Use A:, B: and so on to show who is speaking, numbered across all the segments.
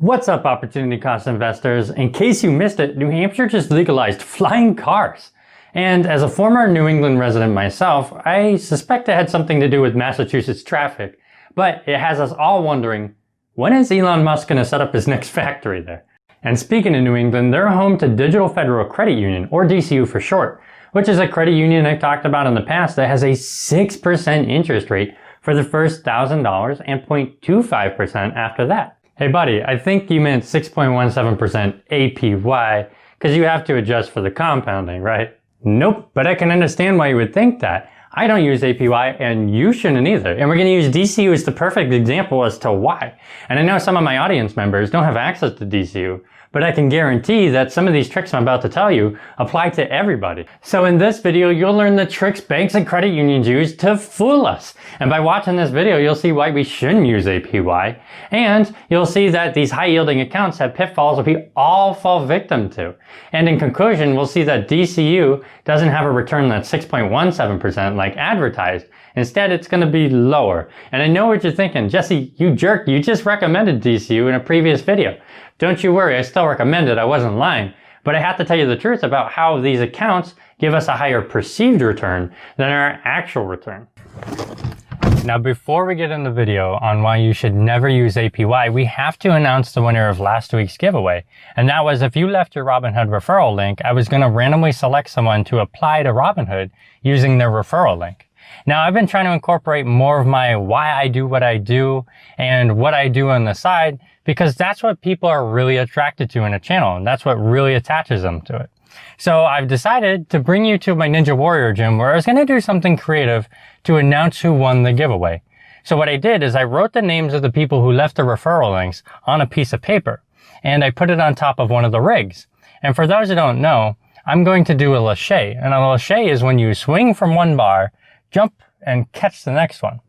A: What's up, opportunity cost investors? In case you missed it, New Hampshire just legalized flying cars. And as a former New England resident myself, I suspect it had something to do with Massachusetts traffic, but it has us all wondering, when is Elon Musk going to set up his next factory there? And speaking of New England, they're home to Digital Federal Credit Union, or DCU for short, which is a credit union I've talked about in the past that has a 6% interest rate for the first $1,000 and 0.25% after that. Hey buddy, I think you meant 6.17% APY because you have to adjust for the compounding, right? Nope, but I can understand why you would think that. I don't use APY and you shouldn't either. And we're going to use DCU as the perfect example as to why. And I know some of my audience members don't have access to DCU, but I can guarantee that some of these tricks I'm about to tell you apply to everybody. So in this video, you'll learn the tricks banks and credit unions use to fool us. And by watching this video, you'll see why we shouldn't use APY. And you'll see that these high yielding accounts have pitfalls that we all fall victim to. And in conclusion, we'll see that DCU doesn't have a return that's 6.17% like advertised. Instead, it's going to be lower. And I know what you're thinking, Jesse, you jerk, you just recommended DCU in a previous video. Don't you worry, I still recommend it, I wasn't lying. But I have to tell you the truth about how these accounts give us a higher perceived return than our actual return. Now, before we get in the video on why you should never use APY, we have to announce the winner of last week's giveaway. And that was, if you left your Robinhood referral link, I was going to randomly select someone to apply to Robinhood using their referral link. Now, I've been trying to incorporate more of my why I do what I do and what I do on the side, because that's what people are really attracted to in a channel, and that's what really attaches them to it. So I've decided to bring you to my Ninja Warrior gym where I was going to do something creative to announce who won the giveaway. So what I did is I wrote the names of the people who left the referral links on a piece of paper, and I put it on top of one of the rigs. And for those who don't know, I'm going to do a lache, and a lache is when you swing from one bar, jump, and catch the next one.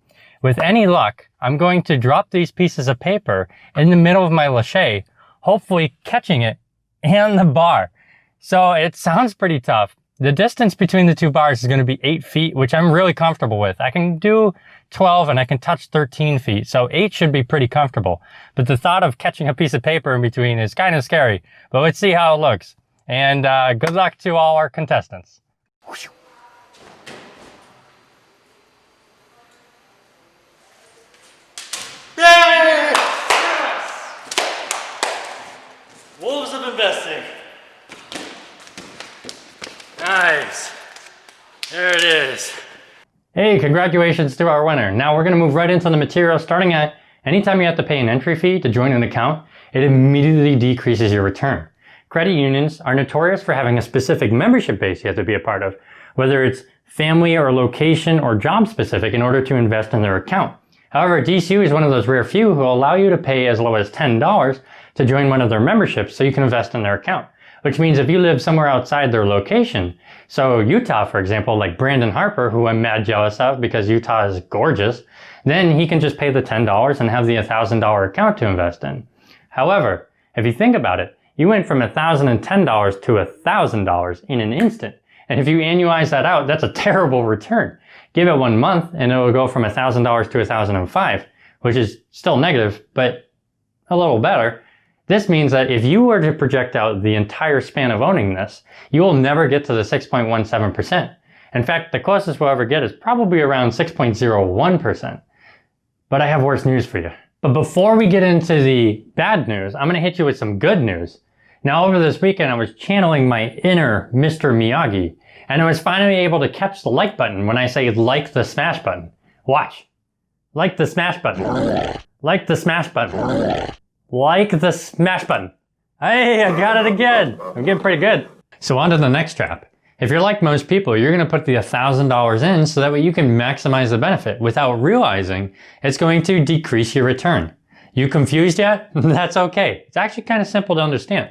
A: With any luck, I'm going to drop these pieces of paper in the middle of my lache, hopefully catching it and the bar. So it sounds pretty tough. The distance between the two bars is going to be 8 feet, which I'm really comfortable with. I can do 12 and I can touch 13 feet, so 8 should be pretty comfortable. But the thought of catching a piece of paper in between is kind of scary. But let's see how it looks. And good luck to all our contestants.
B: Yes! Wolves of investing. Nice. There it is.
A: Hey, congratulations to our winner. Now we're going to move right into the material, starting at anytime you have to pay an entry fee to join an account, it immediately decreases your return. Credit unions are notorious for having a specific membership base you have to be a part of, whether it's family or location or job specific in order to invest in their account. However, DCU is one of those rare few who will allow you to pay as low as $10 to join one of their memberships so you can invest in their account. Which means if you live somewhere outside their location, so Utah, for example, like Brandon Harper, who I'm mad jealous of because Utah is gorgeous, then he can just pay the $10 and have the $1,000 account to invest in. However, if you think about it, you went from $1,010 to $1,000 in an instant. And if you annualize that out, that's a terrible return. Give it 1 month and it will go from $1,000 to $1,005, which is still negative, but a little better. This means that if you were to project out the entire span of owning this, you will never get to the 6.17%. In fact, the closest we'll ever get is probably around 6.01%. But I have worse news for you. But before we get into the bad news, I'm going to hit you with some good news. Now, over this weekend, I was channeling my inner Mr. Miyagi, and I was finally able to catch the like button when I say like the smash button. Watch. Like the smash button. Like the smash button. Like the smash button. Hey, I got it again. I'm getting pretty good. So on to the next trap. If you're like most people, you're going to put the $1,000 in so that way you can maximize the benefit without realizing it's going to decrease your return. You confused yet? That's okay. It's actually kind of simple to understand.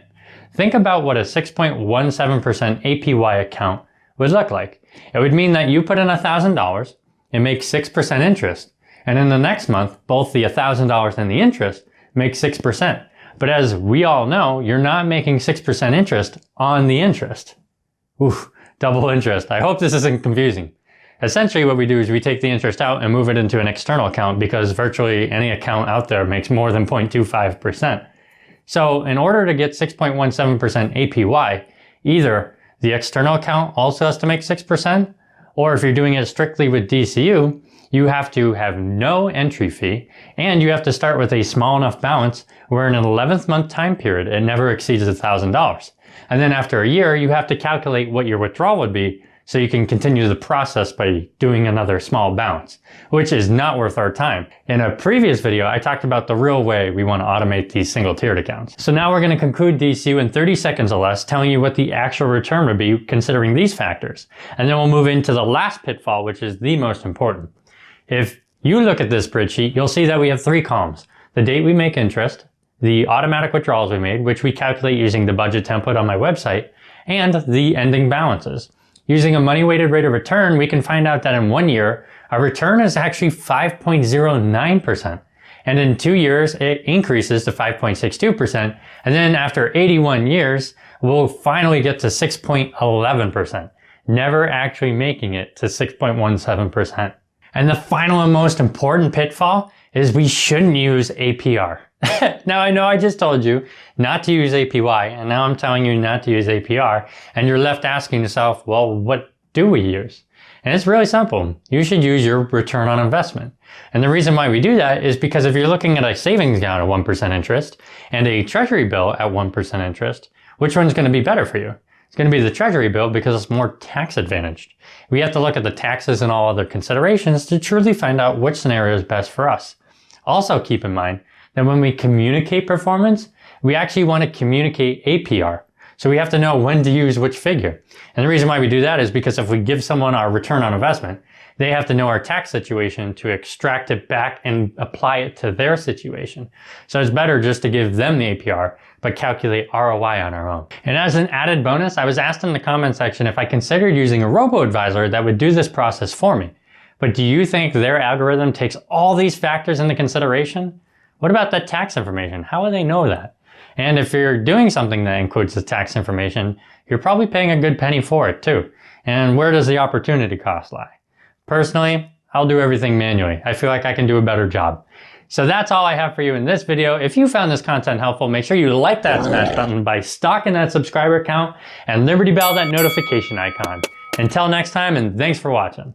A: Think about what a 6.17% APY account would look like. It would mean that you put in $1,000 and make 6% interest. And in the next month, both the $1,000 and the interest make 6%. But as we all know, you're not making 6% interest on the interest. Oof, double interest. I hope this isn't confusing. Essentially what we do is we take the interest out and move it into an external account because virtually any account out there makes more than 0.25%. So in order to get 6.17% APY, either the external account also has to make 6%, or if you're doing it strictly with DCU, you have to have no entry fee, and you have to start with a small enough balance where in an 11th month time period, it never exceeds $1,000. And then after a year, you have to calculate what your withdrawal would be so you can continue the process by doing another small balance, which is not worth our time. In a previous video, I talked about the real way we want to automate these single tiered accounts. So now we're going to conclude DCU in 30 seconds or less, telling you what the actual return would be considering these factors. And then we'll move into the last pitfall, which is the most important. If you look at this spreadsheet, you'll see that we have 3 columns: the date we make interest, the automatic withdrawals we made, which we calculate using the budget template on my website, and the ending balances. Using a money-weighted rate of return, we can find out that in 1 year, our return is actually 5.09%. And in 2 years, it increases to 5.62%. And then after 81 years, we'll finally get to 6.11%, never actually making it to 6.17%. And the final and most important pitfall is we shouldn't use APR. Now I know I just told you not to use APY, and now I'm telling you not to use APR, and you're left asking yourself, well, what do we use? And it's really simple. You should use your return on investment. And the reason why we do that is because if you're looking at a savings account at 1% interest and a treasury bill at 1% interest, which one's going to be better for you? It's going to be the treasury bill because it's more tax advantaged. We have to look at the taxes and all other considerations to truly find out which scenario is best for us. Also keep in mind that when we communicate performance, we actually want to communicate APR. So we have to know when to use which figure. And the reason why we do that is because if we give someone our return on investment, they have to know our tax situation to extract it back and apply it to their situation. So it's better just to give them the APR, but calculate ROI on our own. And as an added bonus, I was asked in the comment section if I considered using a robo-advisor that would do this process for me. But do you think their algorithm takes all these factors into consideration? What about that tax information? How would they know that? And if you're doing something that includes the tax information, you're probably paying a good penny for it too. And where does the opportunity cost lie? Personally, I'll do everything manually. I feel like I can do a better job. So that's all I have for you in this video. If you found this content helpful, make sure you like that smash button by stalking that subscriber count and Liberty Bell that notification icon. Until next time, and thanks for watching.